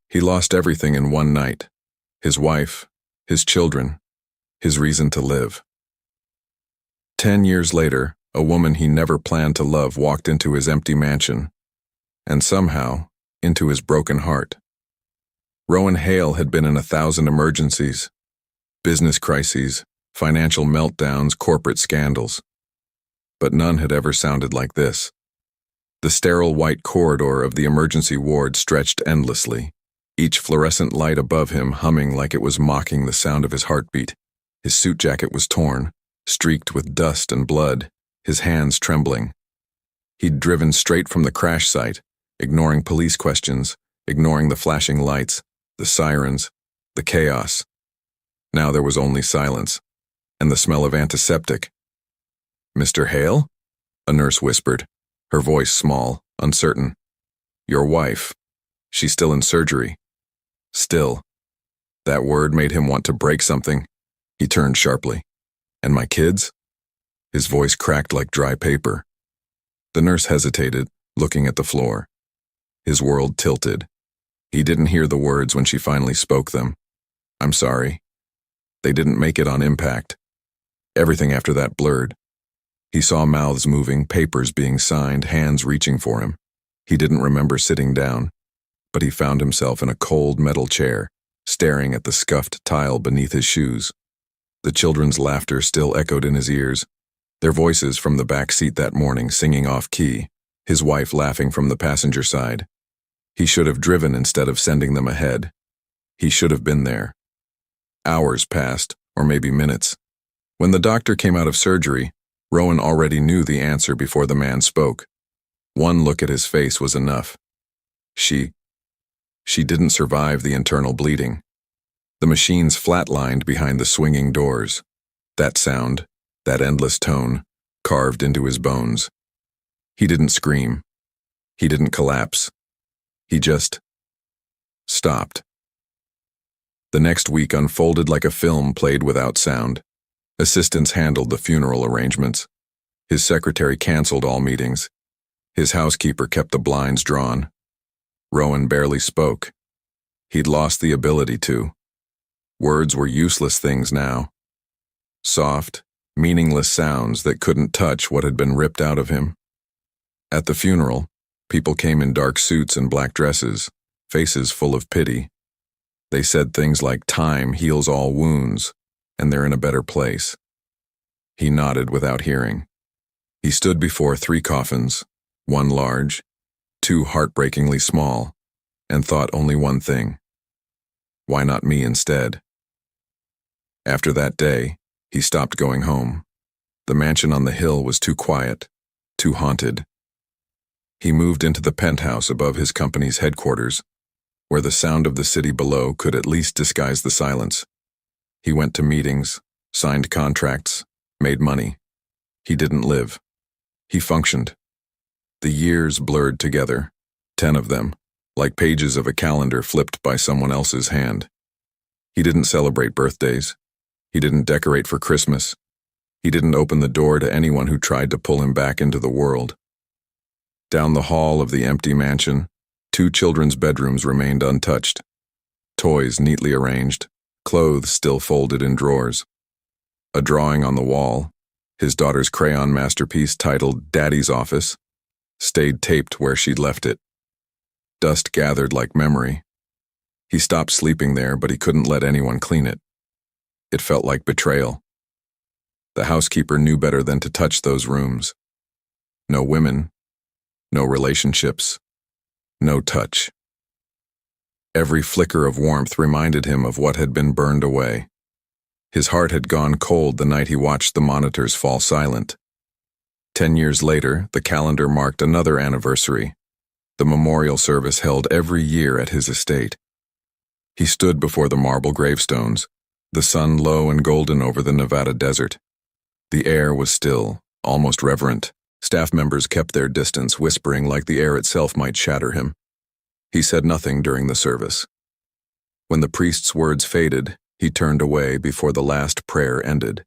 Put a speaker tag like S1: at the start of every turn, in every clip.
S1: He lost everything in one night. His wife, his children, his reason to live. 10 years later, a woman he never planned to love walked into his empty mansion, and somehow, into his broken heart. Rowan Hale had been in 1,000 emergencies, business crises, financial meltdowns, corporate scandals. But none had ever sounded like this. The sterile white corridor of the emergency ward stretched endlessly, each fluorescent light above him humming like it was mocking the sound of his heartbeat. His suit jacket was torn, streaked with dust and blood, his hands trembling. He'd driven straight from the crash site, ignoring police questions, ignoring the flashing lights, the sirens, the chaos. Now there was only silence, and the smell of antiseptic. "Mr. Hale?" a nurse whispered, her voice small, uncertain. "Your wife. She's still in surgery." Still. That word made him want to break something. He turned sharply. "And my kids?" His voice cracked like dry paper. The nurse hesitated, looking at the floor. His world tilted. He didn't hear the words when she finally spoke them. "I'm sorry." They didn't make it on impact. Everything after that blurred. He saw mouths moving, papers being signed, hands reaching for him. He didn't remember sitting down, but he found himself in a cold metal chair, staring at the scuffed tile beneath his shoes. The children's laughter still echoed in his ears, their voices from the back seat that morning singing off-key, his wife laughing from the passenger side. He should have driven instead of sending them ahead. He should have been there. Hours passed, or maybe minutes. When the doctor came out of surgery, Rowan already knew the answer before the man spoke. One look at his face was enough. She didn't survive the internal bleeding. The machines flatlined behind the swinging doors. That sound, that endless tone, carved into his bones. He didn't scream. He didn't collapse. He just stopped. The next week unfolded like a film played without sound. Assistants handled the funeral arrangements. His secretary canceled all meetings. His housekeeper kept the blinds drawn. Rowan barely spoke. He'd lost the ability to. Words were useless things now. Soft, meaningless sounds that couldn't touch what had been ripped out of him. At the funeral, people came in dark suits and black dresses, faces full of pity. They said things like time heals all wounds, and they're in a better place. He nodded without hearing. He stood before 3 coffins, one large, 2 heartbreakingly small, and thought only one thing. Why not me instead? After that day, he stopped going home. The mansion on the hill was too quiet, too haunted. He moved into the penthouse above his company's headquarters, where the sound of the city below could at least disguise the silence. He went to meetings, signed contracts, made money. He didn't live. He functioned. The years blurred together, 10 of them, like pages of a calendar flipped by someone else's hand. He didn't celebrate birthdays. He didn't decorate for Christmas. He didn't open the door to anyone who tried to pull him back into the world. Down the hall of the empty mansion, 2 children's bedrooms remained untouched. Toys neatly arranged, clothes still folded in drawers. A drawing on the wall, his daughter's crayon masterpiece titled Daddy's Office, stayed taped where she'd left it. Dust gathered like memory. He stopped sleeping there, but he couldn't let anyone clean it. It felt like betrayal. The housekeeper knew better than to touch those rooms. No women, no relationships, no touch. Every flicker of warmth reminded him of what had been burned away. His heart had gone cold the night he watched the monitors fall silent. 10 years later, the calendar marked another anniversary, the memorial service held every year at his estate. He stood before the marble gravestones, the sun low and golden over the Nevada desert. The air was still, almost reverent. Staff members kept their distance, whispering like the air itself might shatter him. He said nothing during the service. When the priest's words faded, he turned away before the last prayer ended.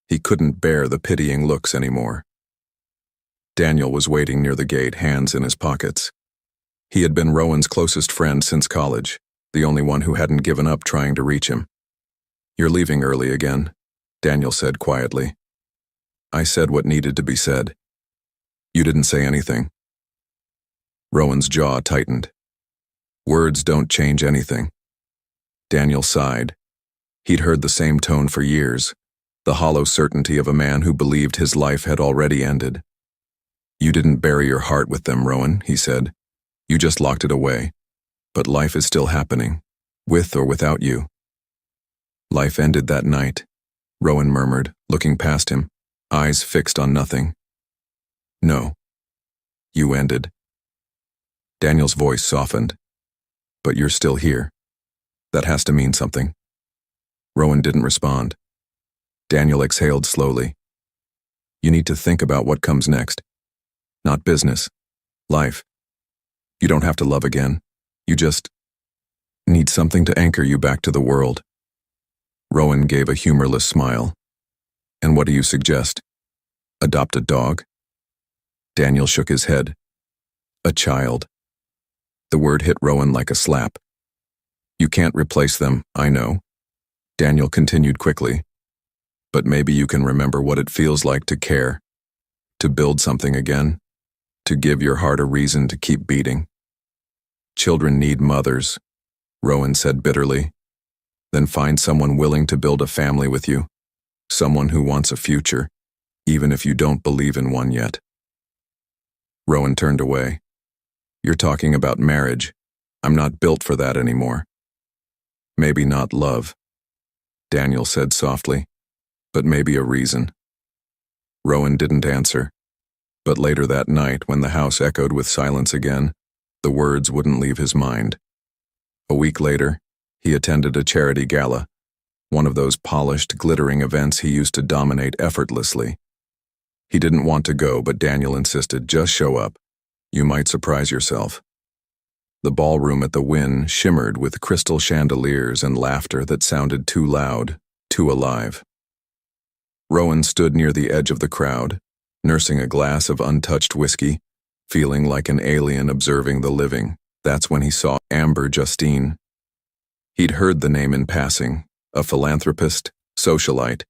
S1: He couldn't bear the pitying looks anymore. Daniel was waiting near the gate, hands in his pockets. He had been Rowan's closest friend since college. the only one who hadn't given up trying to reach him. "You're leaving early again," Daniel said quietly. "I said what needed to be said. You didn't say anything." Rowan's jaw tightened. Words don't change anything. Daniel sighed. He'd heard the same tone for years, the hollow certainty of a man who believed his life had already ended. "You didn't bury your heart with them, Rowan," he said. "You just locked it away. But life is still happening, with or without you." "Life ended that night," Rowan murmured, looking past him, eyes fixed on nothing. "No. You ended." Daniel's voice softened. "But you're still here. That has to mean something." Rowan didn't respond. Daniel exhaled slowly. "You need to think about what comes next. Not business. Life. You don't have to love again. You just need something to anchor you back to the world." Rowan gave a humorless smile. "And what do you suggest? Adopt a dog?" Daniel shook his head. "A child." The word hit Rowan like a slap. "You can't replace them, I know," Daniel continued quickly. "But maybe you can remember what it feels like to care, to build something again, to give your heart a reason to keep beating." "Children need mothers," Rowan said bitterly. "Then find someone willing to build a family with you, someone who wants a future, even if you don't believe in one yet." Rowan turned away. "You're talking about marriage. I'm not built for that anymore." "Maybe not love," Daniel said softly, "but maybe a reason." Rowan didn't answer, but later that night, when the house echoed with silence again, the words wouldn't leave his mind. A week later, he attended a charity gala, one of those polished, glittering events he used to dominate effortlessly. He didn't want to go, but Daniel insisted, "Just show up. You might surprise yourself." The ballroom at the Wynn shimmered with crystal chandeliers and laughter that sounded too loud, too alive. Rowan stood near the edge of the crowd, nursing a glass of untouched whiskey, feeling like an alien observing the living. That's when he saw Amber Justine. He'd heard the name in passing, a philanthropist, socialite,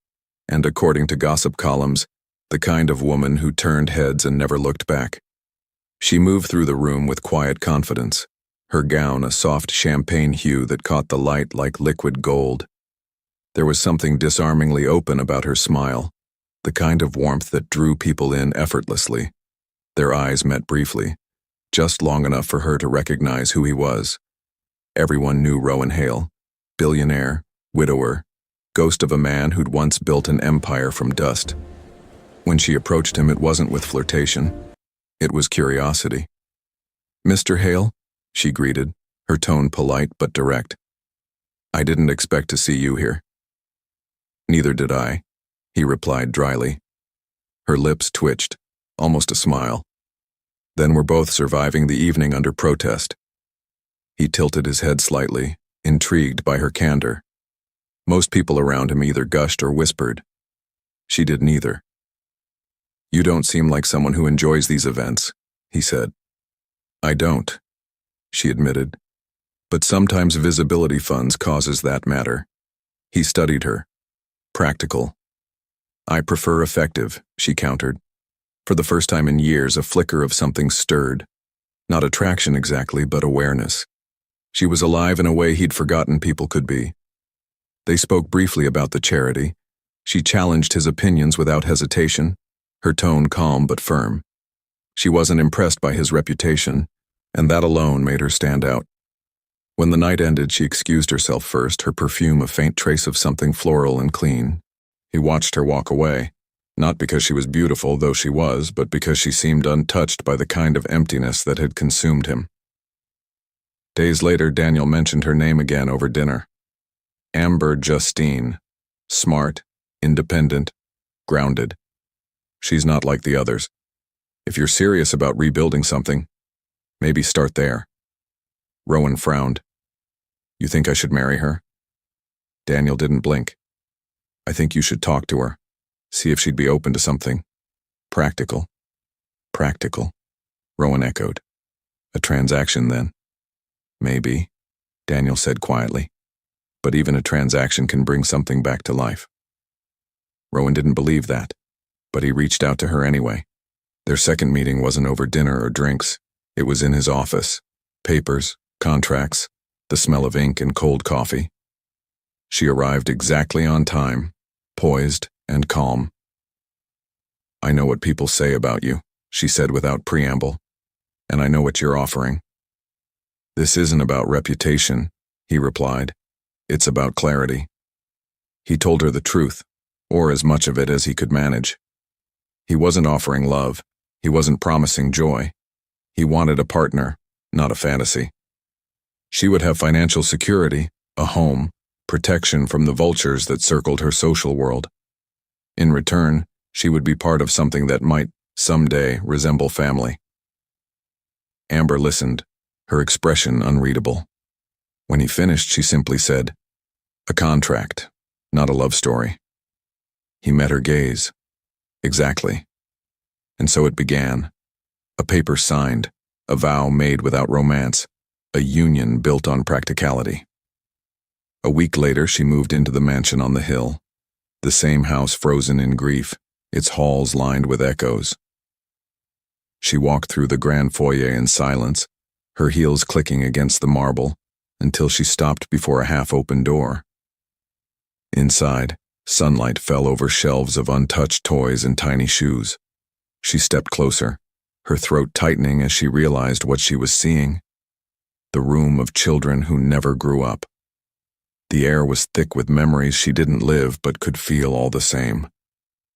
S1: and according to gossip columns, the kind of woman who turned heads and never looked back. She moved through the room with quiet confidence, her gown a soft champagne hue that caught the light like liquid gold. There was something disarmingly open about her smile, the kind of warmth that drew people in effortlessly. Their eyes met briefly, just long enough for her to recognize who he was. Everyone knew Rowan Hale, billionaire, widower, ghost of a man who'd once built an empire from dust. When she approached him, it wasn't with flirtation. It was curiosity. "Mr. Hale?" she greeted, her tone polite but direct. "I didn't expect to see you here." "Neither did I," he replied dryly. Her lips twitched, almost a smile. "Then we're both surviving the evening under protest." He tilted his head slightly, intrigued by her candor. Most people around him either gushed or whispered. She did neither. "You don't seem like someone who enjoys these events," he said. "I don't," she admitted. "But sometimes visibility funds causes that matter." He studied her. Practical. "I prefer effective," she countered. For the first time in years, a flicker of something stirred. Not attraction exactly, but awareness. She was alive in a way he'd forgotten people could be. They spoke briefly about the charity. She challenged his opinions without hesitation, her tone calm but firm. She wasn't impressed by his reputation, and that alone made her stand out. When the night ended, she excused herself first, her perfume a faint trace of something floral and clean. He watched her walk away, not because she was beautiful, though she was, but because she seemed untouched by the kind of emptiness that had consumed him. Days later, Daniel mentioned her name again over dinner. Amber Justine. Smart, independent, grounded. She's not like the others. If you're serious about rebuilding something, maybe start there. Rowan frowned. "You think I should marry her?" Daniel didn't blink. "I think you should talk to her. See if she'd be open to something. Practical." "Practical," Rowan echoed. "A transaction, then?" "Maybe." Daniel said quietly. But even a transaction can bring something back to life. Rowan didn't believe that, but he reached out to her anyway. Their second meeting wasn't over dinner or drinks. It was in his office. Papers, contracts, the smell of ink and cold coffee. She arrived exactly on time, poised and calm. "I know what people say about you," she said without preamble, "and I know what you're offering." "This isn't about reputation," he replied. "It's about clarity." He told her the truth, or as much of it as he could manage. He wasn't offering love. He wasn't promising joy. He wanted a partner, not a fantasy. She would have financial security, a home, protection from the vultures that circled her social world. In return, she would be part of something that might, someday, resemble family. Amber listened, her expression unreadable. When he finished, she simply said, "A contract, not a love story." He met her gaze. Exactly. And so it began. A paper signed, a vow made without romance, a union built on practicality. A week later, she moved into the mansion on the hill, the same house frozen in grief, its halls lined with echoes. She walked through the grand foyer in silence, her heels clicking against the marble, until she stopped before a half-open door. Inside, sunlight fell over shelves of untouched toys and tiny shoes. She stepped closer, her throat tightening as she realized what she was seeing. The room of children who never grew up. The air was thick with memories she didn't live but could feel all the same.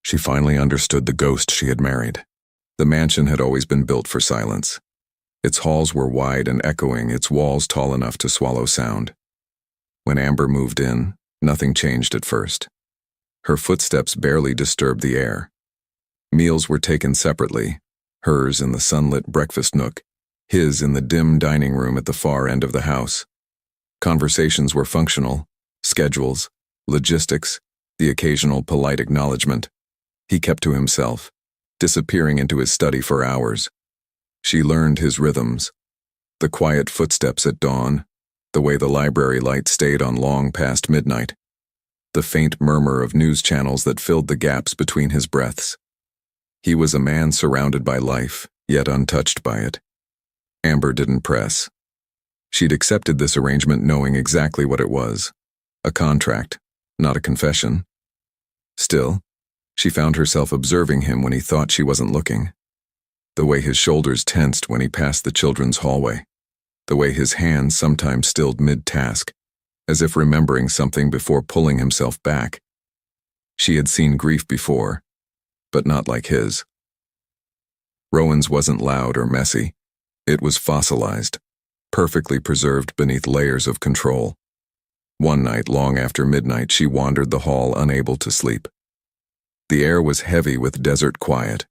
S1: She finally understood the ghost she had married. The mansion had always been built for silence. Its halls were wide and echoing, its walls tall enough to swallow sound. When Amber moved in, nothing changed at first. Her footsteps barely disturbed the air. Meals were taken separately, hers in the sunlit breakfast nook, his in the dim dining room at the far end of the house. Conversations were functional, schedules, logistics, the occasional polite acknowledgement. He kept to himself, disappearing into his study for hours. She learned his rhythms, the quiet footsteps at dawn, the way the library light stayed on long past midnight, the faint murmur of news channels that filled the gaps between his breaths. He was a man surrounded by life, yet untouched by it. Amber didn't press. She'd accepted this arrangement knowing exactly what it was, a contract, not a confession. Still, she found herself observing him when he thought she wasn't looking. The way his shoulders tensed when he passed the children's hallway. The way his hands sometimes stilled mid-task, as if remembering something before pulling himself back. She had seen grief before, but not like his. Rowan's wasn't loud or messy. It was fossilized, perfectly preserved beneath layers of control. One night, long after midnight, she wandered the hall, unable to sleep. The air was heavy with desert quiet.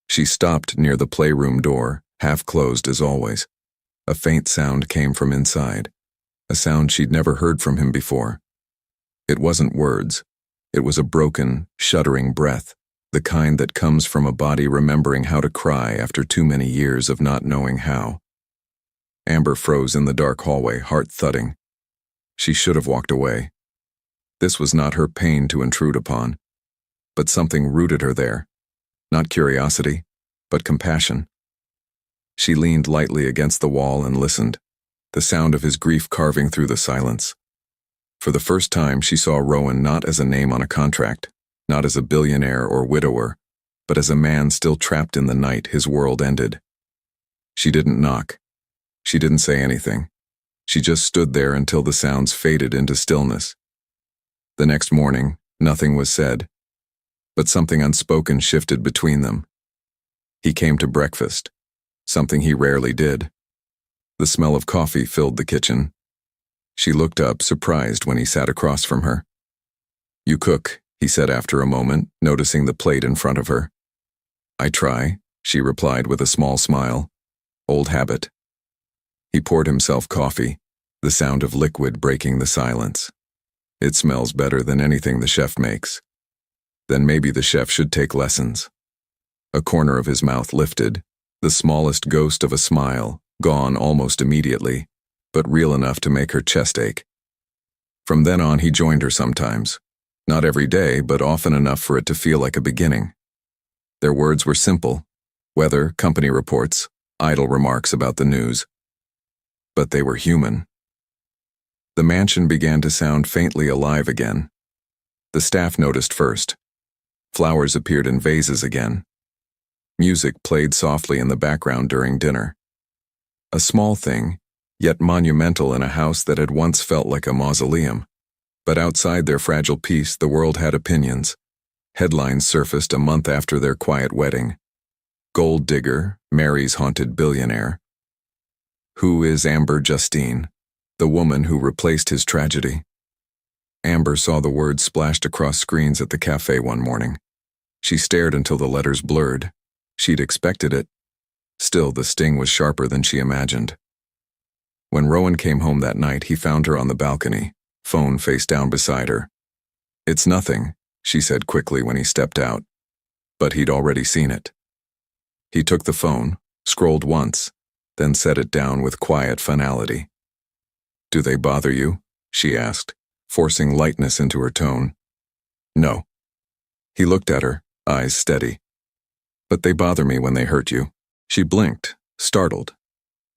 S1: She stopped near the playroom door, half closed as always. A faint sound came from inside, a sound she'd never heard from him before. It wasn't words. It was a broken, shuddering breath, the kind that comes from a body remembering how to cry after too many years of not knowing how. Amber froze in the dark hallway, heart thudding. She should have walked away. This was not her pain to intrude upon, but something rooted her there. Not curiosity, but compassion. She leaned lightly against the wall and listened, the sound of his grief carving through the silence. For the first time, she saw Rowan not as a name on a contract, not as a billionaire or widower, but as a man still trapped in the night his world ended. She didn't knock. She didn't say anything. She just stood there until the sounds faded into stillness. The next morning, nothing was said, but something unspoken shifted between them. He came to breakfast, something he rarely did. The smell of coffee filled the kitchen. She looked up, surprised when he sat across from her. "You cook," he said after a moment, noticing the plate in front of her. "I try," she replied with a small smile. "Old habit." He poured himself coffee, the sound of liquid breaking the silence. "It smells better than anything the chef makes." Then maybe the chef should take lessons. A corner of his mouth lifted, the smallest ghost of a smile, gone almost immediately, but real enough to make her chest ache. From then on, he joined her sometimes. Not every day, but often enough for it to feel like a beginning. Their words were simple: weather, company reports, idle remarks about the news. But they were human. The mansion began to sound faintly alive again. The staff noticed first. Flowers appeared in vases again. Music played softly in the background during dinner. A small thing, yet monumental in a house that had once felt like a mausoleum. But outside their fragile peace, the world had opinions. Headlines surfaced a month after their quiet wedding. Gold digger, marries haunted billionaire. Who is Amber Justine, the woman who replaced his tragedy? Amber saw the words splashed across screens at the cafe one morning. She stared until the letters blurred. She'd expected it. Still, the sting was sharper than she imagined. When Rowan came home that night, he found her on the balcony, phone face down beside her. "It's nothing," she said quickly when he stepped out. But he'd already seen it. He took the phone, scrolled once, then set it down with quiet finality. "Do they bother you?" she asked, forcing lightness into her tone. "No." He looked at her, eyes steady. "But they bother me when they hurt you." She blinked, startled.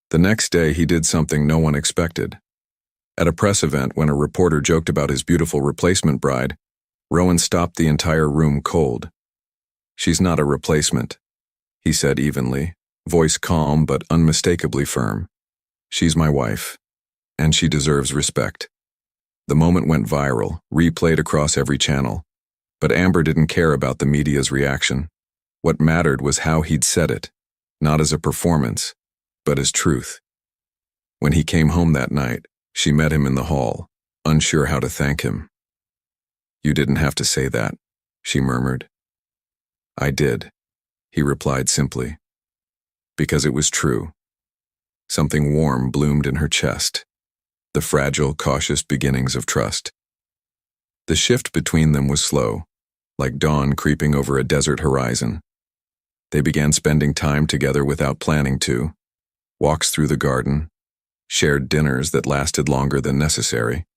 S1: The next day, he did something no one expected. At a press event, when a reporter joked about his beautiful replacement bride, Rowan stopped the entire room cold. "She's not a replacement," he said evenly, voice calm but unmistakably firm. "She's my wife, and she deserves respect." The moment went viral, replayed across every channel. But Amber didn't care about the media's reaction. What mattered was how he'd said it, not as a performance, but as truth. When he came home that night, she met him in the hall, unsure how to thank him. "You didn't have to say that," she murmured. "I did," he replied simply. Because it was true. Something warm bloomed in her chest, the fragile, cautious beginnings of trust. The shift between them was slow, like dawn creeping over a desert horizon. They began spending time together without planning to. Walks through the garden, shared dinners that lasted longer than necessary,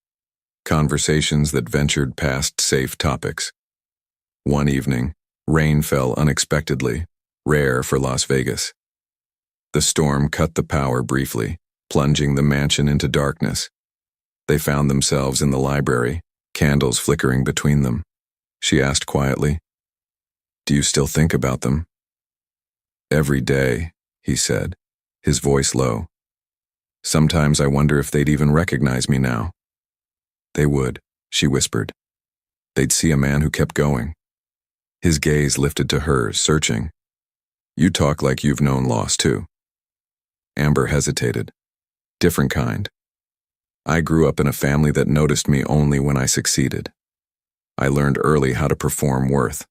S1: conversations that ventured past safe topics. One evening, rain fell unexpectedly, rare for Las Vegas. The storm cut the power briefly, plunging the mansion into darkness. They found themselves in the library, candles flickering between them. She asked quietly, "Do you still think about them?" "Every day," he said, his voice low. "Sometimes I wonder if they'd even recognize me now." "They would," she whispered. "They'd see a man who kept going." His gaze lifted to hers, searching. "You talk like you've known loss too." Amber hesitated. "Different kind. I grew up in a family that noticed me only when I succeeded. I learned early how to perform worth,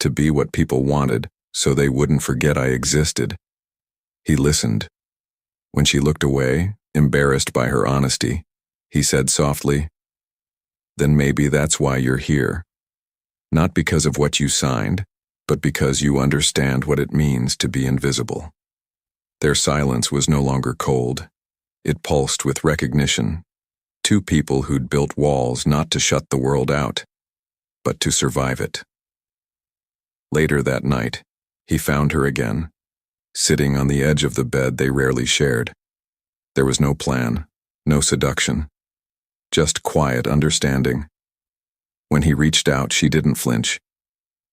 S1: to be what people wanted so they wouldn't forget I existed." He listened. When she looked away, embarrassed by her honesty, he said softly, "Then maybe that's why you're here. Not because of what you signed, but because you understand what it means to be invisible." Their silence was no longer cold. It pulsed with recognition. Two people who'd built walls not to shut the world out, but to survive it. Later that night, he found her again, sitting on the edge of the bed they rarely shared. There was no plan, no seduction, just quiet understanding. When he reached out, she didn't flinch.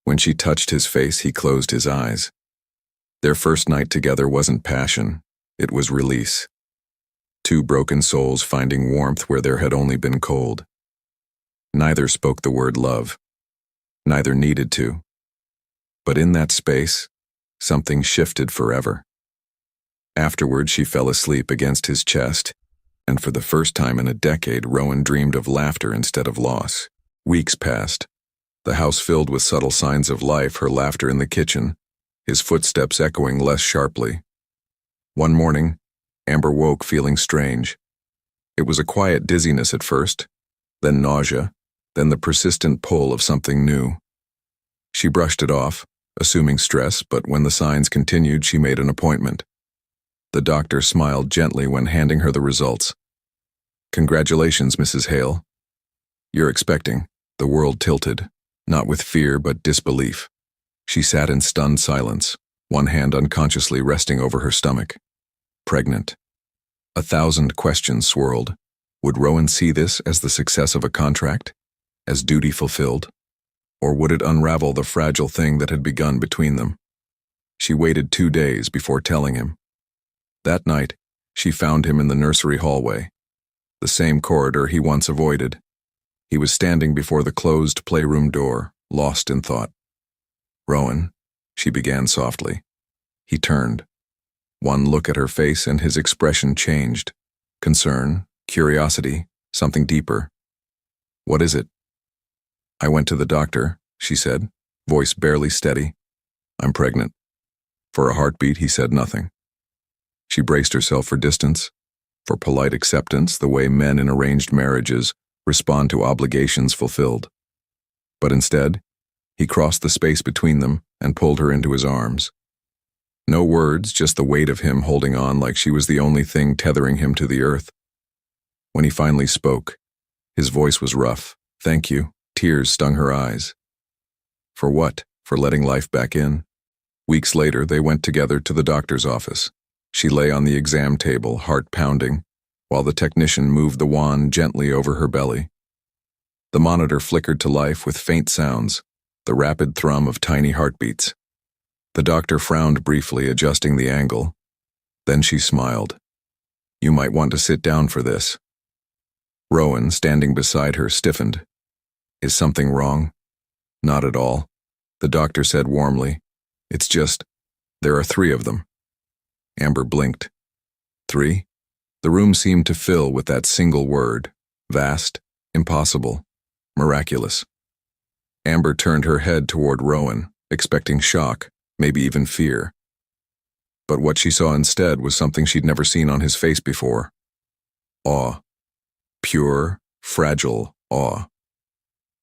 S1: When she touched his face, he closed his eyes. Their first night together wasn't passion, it was release. Two broken souls finding warmth where there had only been cold. Neither spoke the word love. Neither needed to. But in that space, something shifted forever. Afterward, she fell asleep against his chest, and for the first time in a decade, Rowan dreamed of laughter instead of loss. Weeks passed. The house filled with subtle signs of life, her laughter in the kitchen, his footsteps echoing less sharply. One morning, Amber woke feeling strange. It was a quiet dizziness at first, then nausea, then the persistent pull of something new. She brushed it off, assuming stress, but when the signs continued, she made an appointment. The doctor smiled gently when handing her the results. "Congratulations, Mrs. Hale. You're expecting." The world tilted, not with fear but disbelief. She sat in stunned silence, one hand unconsciously resting over her stomach. Pregnant. 1,000 questions swirled. Would Rowan see this as the success of a contract? As duty fulfilled? Or would it unravel the fragile thing that had begun between them? She waited 2 days before telling him. That night, she found him in the nursery hallway, the same corridor he once avoided. He was standing before the closed playroom door, lost in thought. "Rowan," she began softly. He turned. One look at her face and his expression changed. Concern, curiosity, something deeper. "What is it?" "I went to the doctor," she said, voice barely steady. "I'm pregnant." For a heartbeat, he said nothing. She braced herself for distance, for polite acceptance, the way men in arranged marriages respond to obligations fulfilled. But instead, he crossed the space between them and pulled her into his arms. No words, just the weight of him holding on like she was the only thing tethering him to the earth. When he finally spoke, his voice was rough. "Thank you." Tears stung her eyes. For what? For letting life back in? Weeks later, they went together to the doctor's office. She lay on the exam table, heart pounding, while the technician moved the wand gently over her belly. The monitor flickered to life with faint sounds, the rapid thrum of tiny heartbeats. The doctor frowned briefly, adjusting the angle. Then she smiled. "You might want to sit down for this." Rowan, standing beside her, stiffened. "Is something wrong?" "Not at all," the doctor said warmly. "It's just, there are 3 of them." Amber blinked. 3? The room seemed to fill with that single word. Vast, impossible, miraculous. Amber turned her head toward Rowan, expecting shock, maybe even fear. But what she saw instead was something she'd never seen on his face before. Awe. Pure, fragile awe.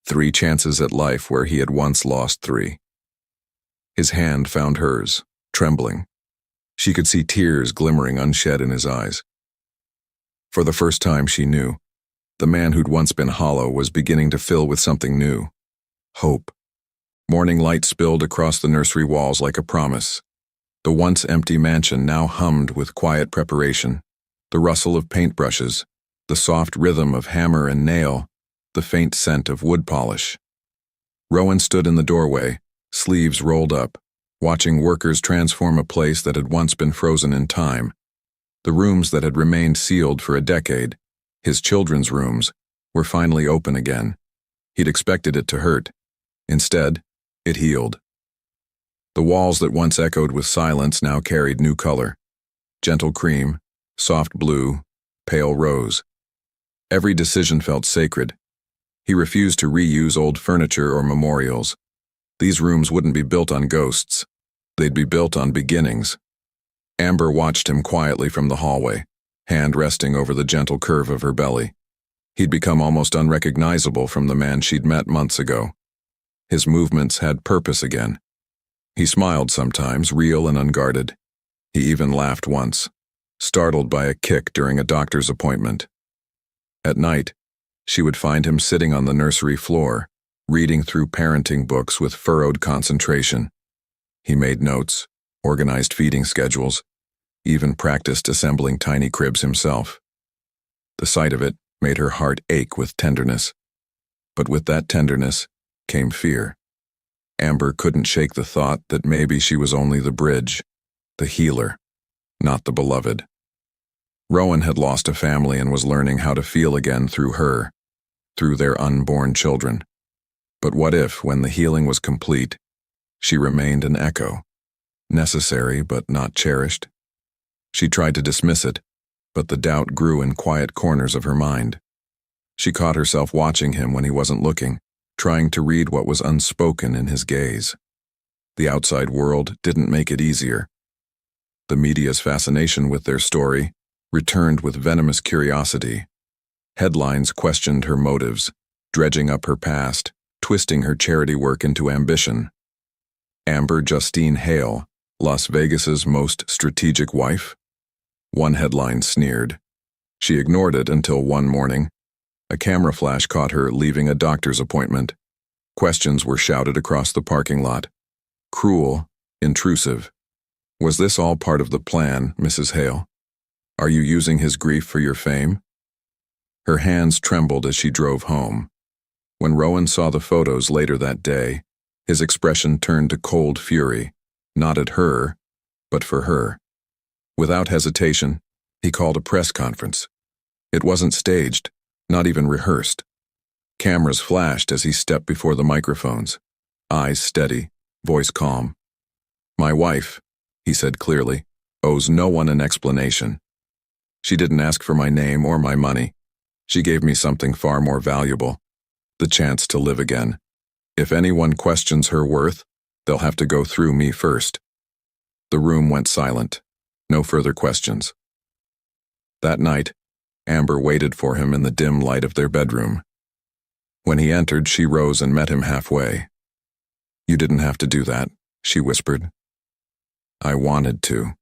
S1: 3 chances at life where he had once lost 3. His hand found hers, trembling. She could see tears glimmering unshed in his eyes. For the first time she knew, the man who'd once been hollow was beginning to fill with something new. Hope. Morning light spilled across the nursery walls like a promise. The once empty mansion now hummed with quiet preparation, the rustle of paintbrushes, the soft rhythm of hammer and nail, the faint scent of wood polish. Rowan stood in the doorway, sleeves rolled up, watching workers transform a place that had once been frozen in time. The rooms that had remained sealed for a decade, his children's rooms, were finally open again. He'd expected it to hurt. Instead, it healed. The walls that once echoed with silence now carried new color. Gentle cream, soft blue, pale rose. Every decision felt sacred. He refused to reuse old furniture or memorials. These rooms wouldn't be built on ghosts. They'd be built on beginnings. Amber watched him quietly from the hallway, hand resting over the gentle curve of her belly. He'd become almost unrecognizable from the man she'd met months ago. His movements had purpose again. He smiled sometimes, real and unguarded. He even laughed once, startled by a kick during a doctor's appointment. At night, she would find him sitting on the nursery floor, reading through parenting books with furrowed concentration. He made notes, organized feeding schedules, even practiced assembling tiny cribs himself. The sight of it made her heart ache with tenderness. But with that tenderness came fear. Amber couldn't shake the thought that maybe she was only the bridge, the healer, not the beloved. Rowan had lost a family and was learning how to feel again through her, through their unborn children. But what if, when the healing was complete, she remained an echo, necessary but not cherished? She tried to dismiss it, but the doubt grew in quiet corners of her mind. She caught herself watching him when he wasn't looking, trying to read what was unspoken in his gaze. The outside world didn't make it easier. The media's fascination with their story returned with venomous curiosity. Headlines questioned her motives, dredging up her past, twisting her charity work into ambition. Amber Justine Hale, Las Vegas's most strategic wife? One headline sneered. She ignored it until one morning, a camera flash caught her leaving a doctor's appointment. Questions were shouted across the parking lot. Cruel, intrusive. Was this all part of the plan, Mrs. Hale? Are you using his grief for your fame? Her hands trembled as she drove home. When Rowan saw the photos later that day, his expression turned to cold fury, not at her, but for her. Without hesitation, he called a press conference. It wasn't staged, not even rehearsed. Cameras flashed as he stepped before the microphones, eyes steady, voice calm. My wife, he said clearly, owes no one an explanation. She didn't ask for my name or my money. She gave me something far more valuable, the chance to live again. If anyone questions her worth, they'll have to go through me first. The room went silent. No further questions. That night, Amber waited for him in the dim light of their bedroom. When he entered, she rose and met him halfway. You didn't have to do that, she whispered. I wanted to,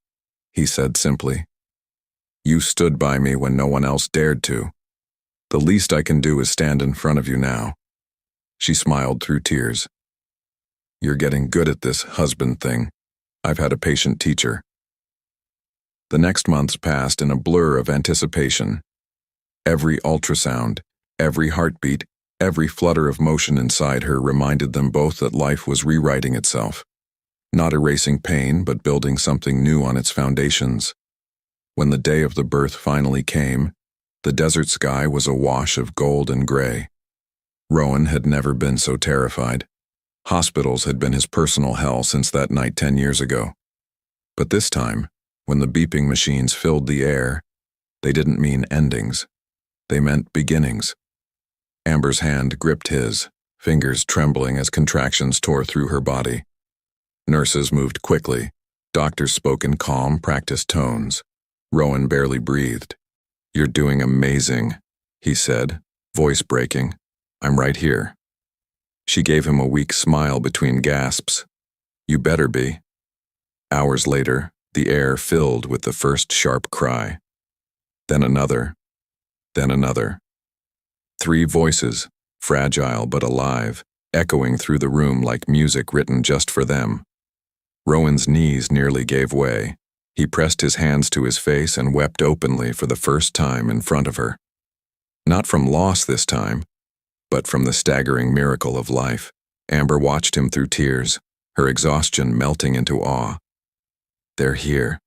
S1: he said simply. You stood by me when no one else dared to. The least I can do is stand in front of you now. She smiled through tears. You're getting good at this husband thing. I've had a patient teacher. The next months passed in a blur of anticipation. Every ultrasound, every heartbeat, every flutter of motion inside her reminded them both that life was rewriting itself, not erasing pain but building something new on its foundations. When the day of the birth finally came, the desert sky was a wash of gold and gray. Rowan had never been so terrified. Hospitals had been his personal hell since that night 10 years ago. But this time, when the beeping machines filled the air, they didn't mean endings. They meant beginnings. Amber's hand gripped his, fingers trembling as contractions tore through her body. Nurses moved quickly. Doctors spoke in calm, practiced tones. Rowan barely breathed. You're doing amazing, he said, voice breaking. I'm right here. She gave him a weak smile between gasps. You better be. Hours later, the air filled with the first sharp cry. Then another. Then another. 3 voices, fragile but alive, echoing through the room like music written just for them. Rowan's knees nearly gave way. He pressed his hands to his face and wept openly for the first time in front of her. Not from loss this time, but from the staggering miracle of life. Amber watched him through tears, her exhaustion melting into awe. They're here,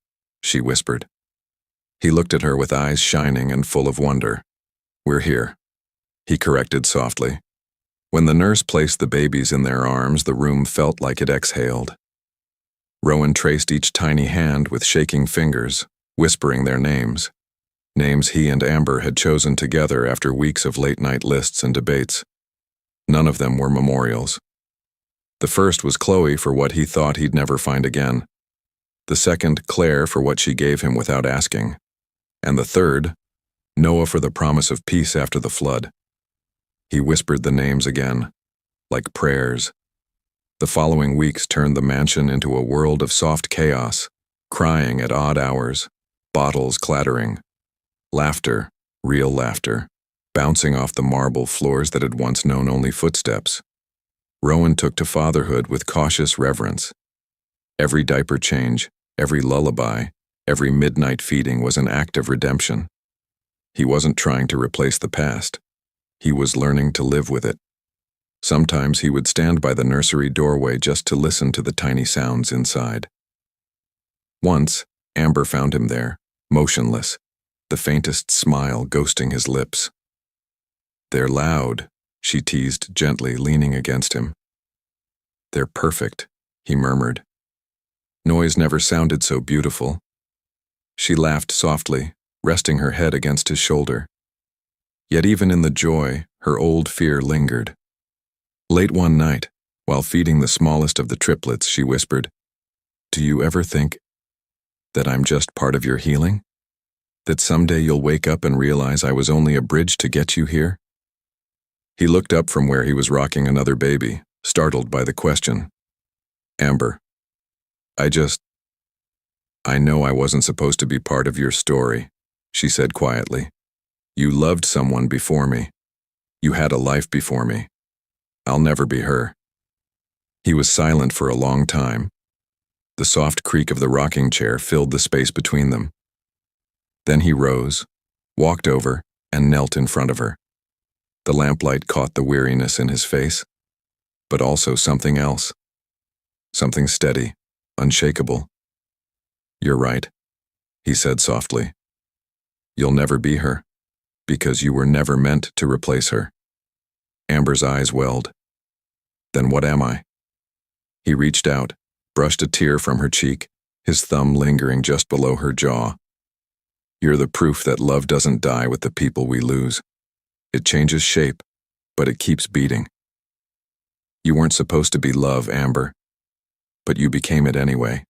S1: she whispered. He looked at her with eyes shining and full of wonder. We're here, he corrected softly. When the nurse placed the babies in their arms, the room felt like it exhaled. Rowan traced each tiny hand with shaking fingers, whispering their names. Names he and Amber had chosen together after weeks of late-night lists and debates. None of them were memorials. The first was Chloe for what he thought he'd never find again. The second, Claire, for what she gave him without asking. And the third, Noah, for the promise of peace after the flood. He whispered the names again, like prayers. The following weeks turned the mansion into a world of soft chaos, crying at odd hours, bottles clattering, laughter, real laughter, bouncing off the marble floors that had once known only footsteps. Rowan took to fatherhood with cautious reverence. Every diaper change, every lullaby, every midnight feeding was an act of redemption. He wasn't trying to replace the past. He was learning to live with it. Sometimes he would stand by the nursery doorway just to listen to the tiny sounds inside. Once, Amber found him there, motionless, the faintest smile ghosting his lips. They're loud, she teased gently, leaning against him. They're perfect, he murmured. Noise never sounded so beautiful. She laughed softly, resting her head against his shoulder. Yet even in the joy, her old fear lingered. Late one night, while feeding the smallest of the triplets, she whispered, Do you ever think that I'm just part of your healing? That someday you'll wake up and realize I was only a bridge to get you here? He looked up from where he was rocking another baby, startled by the question. Amber, I know I wasn't supposed to be part of your story, she said quietly. You loved someone before me. You had a life before me. I'll never be her. He was silent for a long time. The soft creak of the rocking chair filled the space between them. Then he rose, walked over, and knelt in front of her. The lamplight caught the weariness in his face, but also something else. Something steady, unshakable. You're right, he said softly. You'll never be her, because you were never meant to replace her. Amber's eyes welled. Then what am I? He reached out, brushed a tear from her cheek, his thumb lingering just below her jaw. You're the proof that love doesn't die with the people we lose. It changes shape, but it keeps beating. You weren't supposed to be love, Amber, but you became it anyway.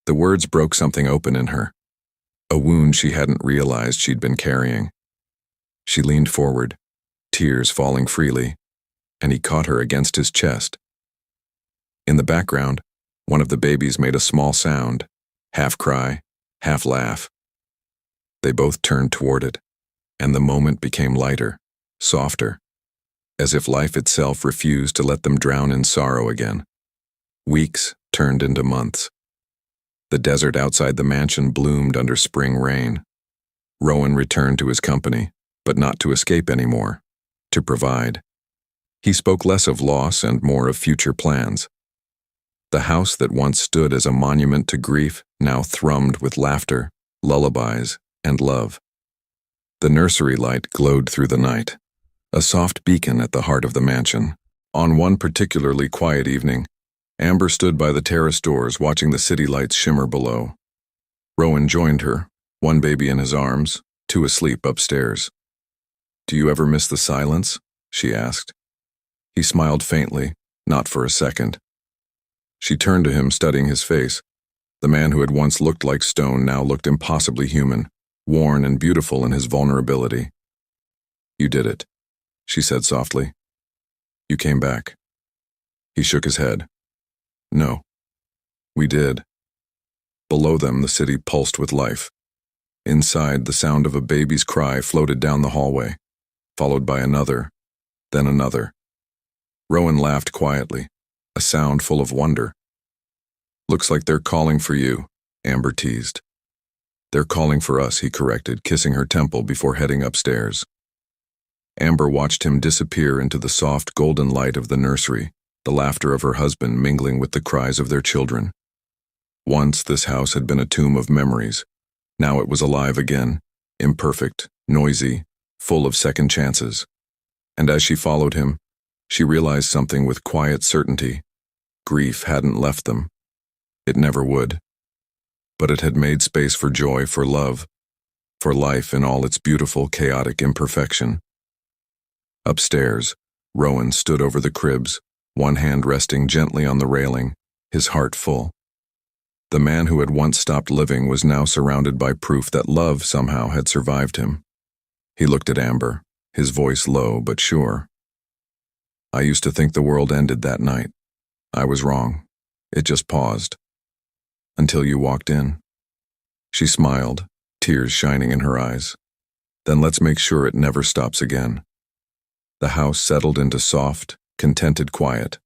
S1: The words broke something open in her, a wound she hadn't realized she'd been carrying. She leaned forward, tears falling freely, and he caught her against his chest. In the background, one of the babies made a small sound, half cry, half laugh. They both turned toward it, and the moment became lighter, softer, as if life itself refused to let them drown in sorrow again. Weeks turned into months. The desert outside the mansion bloomed under spring rain. Rowan returned to his company, but not to escape anymore, to provide. He spoke less of loss and more of future plans. The house that once stood as a monument to grief now thrummed with laughter, lullabies, and love. The nursery light glowed through the night, a soft beacon at the heart of the mansion. On one particularly quiet evening, Amber stood by the terrace doors watching the city lights shimmer below. Rowan joined her, one baby in his arms, two asleep upstairs. Do you ever miss the silence? She asked. He smiled faintly, not for a second. She turned to him, studying his face. The man who had once looked like stone now looked impossibly human, worn and beautiful in his vulnerability. You did it, she said softly. You came back. He shook his head. No. We did. Below them, the city pulsed with life. Inside, the sound of a baby's cry floated down the hallway, followed by another, then another. Rowan laughed quietly, a sound full of wonder. Looks like they're calling for you, Amber teased. They're calling for us, he corrected, kissing her temple before heading upstairs. Amber watched him disappear into the soft golden light of the nursery, the laughter of her husband mingling with the cries of their children. Once this house had been a tomb of memories. Now it was alive again, imperfect, noisy, full of second chances. And as she followed him, she realized something with quiet certainty. Grief hadn't left them. It never would. But it had made space for joy, for love, for life in all its beautiful, chaotic imperfection. Upstairs, Rowan stood over the cribs, one hand resting gently on the railing, his heart full. The man who had once stopped living was now surrounded by proof that love somehow had survived him. He looked at Amber, his voice low but sure. I used to think the world ended that night. I was wrong. It just paused. Until you walked in. She smiled, tears shining in her eyes. Then let's make sure it never stops again. The house settled into soft, contented quiet,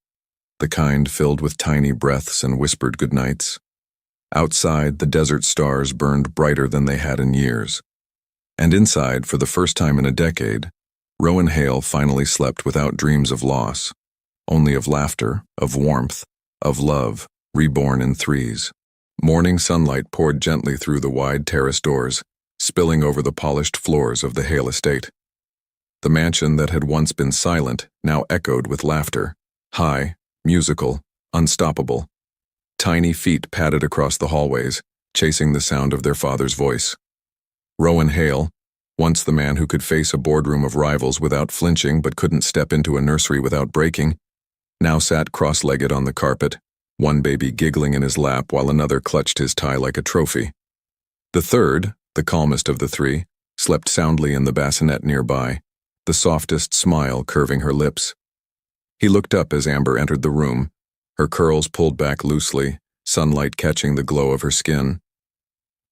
S1: the kind filled with tiny breaths and whispered goodnights. Outside, the desert stars burned brighter than they had in years. And inside, for the first time in a decade, Rowan Hale finally slept without dreams of loss, only of laughter, of warmth, of love, reborn in threes. Morning sunlight poured gently through the wide terrace doors, spilling over the polished floors of the Hale estate. The mansion that had once been silent now echoed with laughter, high, musical, unstoppable. Tiny feet padded across the hallways, chasing the sound of their father's voice. Rowan Hale, once the man who could face a boardroom of rivals without flinching but couldn't step into a nursery without breaking, now sat cross-legged on the carpet, one baby giggling in his lap while another clutched his tie like a trophy. The third, the calmest of the three, slept soundly in the bassinet nearby, the softest smile curving her lips. He looked up as Amber entered the room, her curls pulled back loosely, sunlight catching the glow of her skin.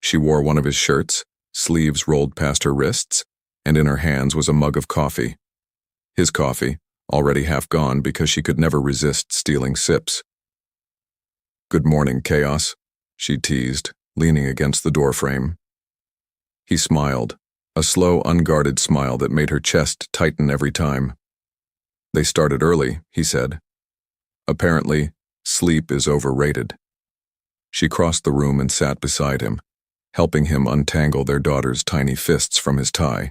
S1: She wore one of his shirts, sleeves rolled past her wrists, and in her hands was a mug of coffee. His coffee, already half gone because she could never resist stealing sips. "Good morning, Chaos," she teased, leaning against the doorframe. He smiled, a slow, unguarded smile that made her chest tighten every time. "They started early," he said. "Apparently, sleep is overrated." She crossed the room and sat beside him, helping him untangle their daughter's tiny fists from his tie.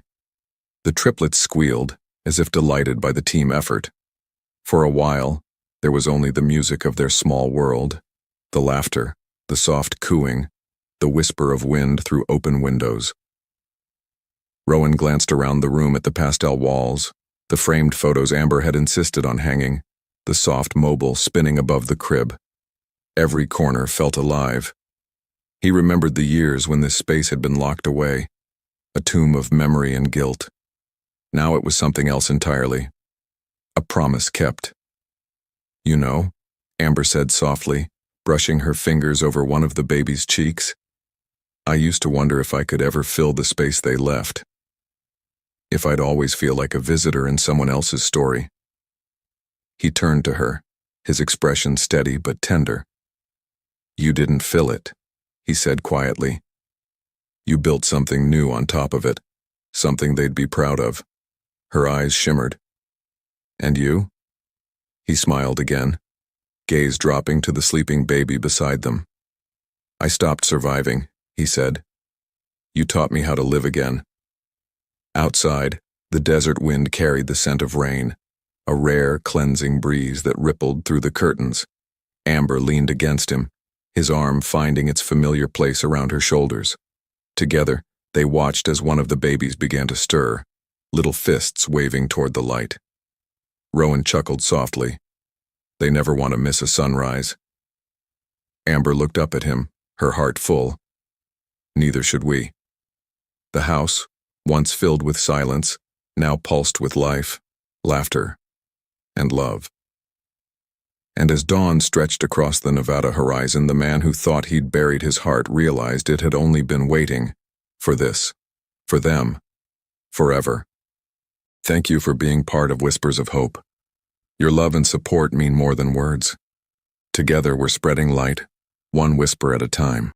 S1: The triplets squealed, as if delighted by the team effort. For a while, there was only the music of their small world, the laughter, the soft cooing, the whisper of wind through open windows. Rowan glanced around the room at the pastel walls, the framed photos Amber had insisted on hanging, the soft mobile spinning above the crib. Every corner felt alive. He remembered the years when this space had been locked away, a tomb of memory and guilt. Now it was something else entirely. A promise kept. "You know," Amber said softly, brushing her fingers over one of the baby's cheeks, "I used to wonder if I could ever fill the space they left. If I'd always feel like a visitor in someone else's story." He turned to her, his expression steady but tender. "You didn't fill it," he said quietly. "You built something new on top of it, something they'd be proud of." Her eyes shimmered. "And you?" He smiled again, gaze dropping to the sleeping baby beside them. "I stopped surviving," he said. "You taught me how to live again." Outside, the desert wind carried the scent of rain, a rare, cleansing breeze that rippled through the curtains. Amber leaned against him, his arm finding its familiar place around her shoulders. Together, they watched as one of the babies began to stir, little fists waving toward the light. Rowan chuckled softly. They never want to miss a sunrise. Amber looked up at him, her heart full. Neither should we. The house, once filled with silence, now pulsed with life, laughter, and love. And as dawn stretched across the Nevada horizon, the man who thought he'd buried his heart realized it had only been waiting for this, for them, forever. Thank you for being part of Whispers of Hope. Your love and support mean more than words. Together we're spreading light, one whisper at a time.